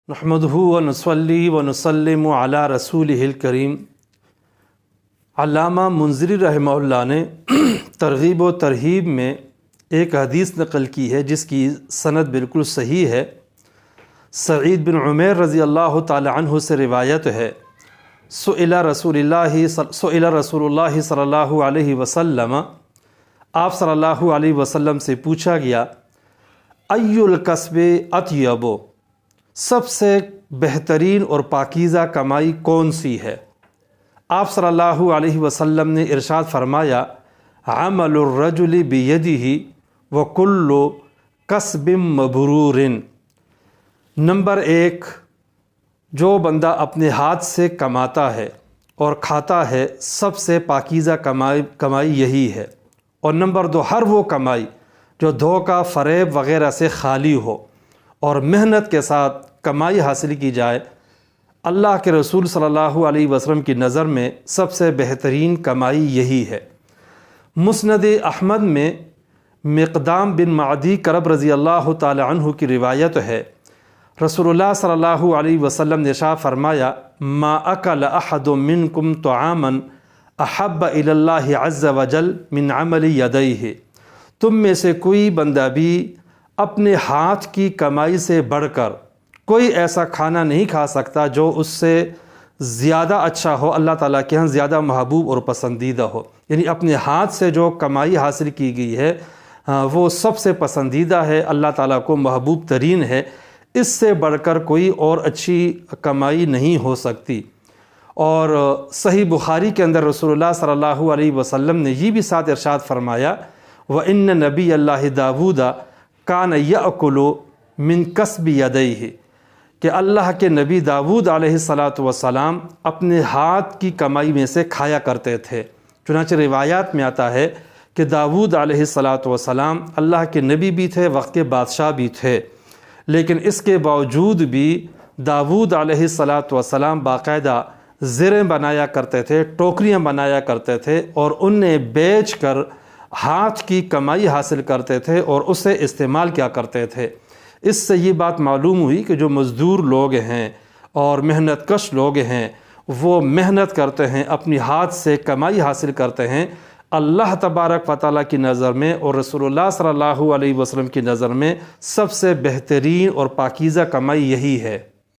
نحمدہ و نصلی و نسلم علی رسولہ الکریم۔ علامہ منذری رحمہ اللہ نے ترغیب و ترہیب میں ایک حدیث نقل کی ہے جس کی سند بالکل صحیح ہے۔ سعید بن عمیر رضی اللہ تعالی عنہ سے روایت ہے، سئل رسول اللہ صلی اللہ علیہ وسلم، آپ صلی اللہ علیہ وسلم سے پوچھا گیا، ای الکسب اطیب، سب سے بہترین اور پاکیزہ کمائی کون سی ہے؟ آپ صلی اللہ علیہ وسلم نے ارشاد فرمایا، عمل الرجل بیدہ وکل کسب مبرور۔ نمبر 1، جو بندہ اپنے ہاتھ سے کماتا ہے اور کھاتا ہے، سب سے پاکیزہ کمائی یہی ہے۔ اور نمبر 2، ہر وہ کمائی جو دھوکہ، فریب وغیرہ سے خالی ہو اور محنت کے ساتھ کمائی حاصل کی جائے، اللہ کے رسول صلی اللہ علیہ وسلم کی نظر میں سب سے بہترین کمائی یہی ہے۔ مسند احمد میں مقدام بن معدی کرب رضی اللہ تعالی عنہ کی روایت ہے، رسول اللہ صلی اللہ علیہ وسلم نے ارشاد فرمایا، ما اکل احد منکم طعاما احب الی اللہ عز وجل من عمل یدیہ، تم میں سے کوئی بندہ بھی اپنے ہاتھ کی کمائی سے بڑھ کر کوئی ایسا کھانا نہیں کھا سکتا جو اس سے زیادہ اچھا ہو، اللہ تعالیٰ کے ہاں زیادہ محبوب اور پسندیدہ ہو۔ یعنی اپنے ہاتھ سے جو کمائی حاصل کی گئی ہے وہ سب سے پسندیدہ ہے، اللہ تعالیٰ کو محبوب ترین ہے، اس سے بڑھ کر کوئی اور اچھی کمائی نہیں ہو سکتی۔ اور صحیح بخاری کے اندر رسول اللہ صلی اللہ علیہ وسلم نے یہ بھی ساتھ ارشاد فرمایا، وَإِنَّ نَبِيَّ اللَّهِ داود كَانَ يَأْكُلُ مِن كَسْبِ يَدَيْهِ، کہ اللہ کے نبی داود علیہ السلام اپنے ہاتھ کی کمائی میں سے کھایا کرتے تھے۔ چنانچہ روایات میں آتا ہے کہ داود علیہ السلام اللہ کے نبی بھی تھے، وقت کے بادشاہ بھی تھے، لیکن اس کے باوجود بھی داود علیہ السلام باقاعدہ زریں بنایا کرتے تھے، ٹوکریاں بنایا کرتے تھے اور انہیں بیچ کر ہاتھ کی کمائی حاصل کرتے تھے اور اسے استعمال کیا کرتے تھے۔ اس سے یہ بات معلوم ہوئی کہ جو مزدور لوگ ہیں اور محنت کش لوگ ہیں، وہ محنت کرتے ہیں، اپنی ہاتھ سے کمائی حاصل کرتے ہیں، اللہ تبارک و تعالیٰ کی نظر میں اور رسول اللہ صلی اللہ علیہ وسلم کی نظر میں سب سے بہترین اور پاکیزہ کمائی یہی ہے۔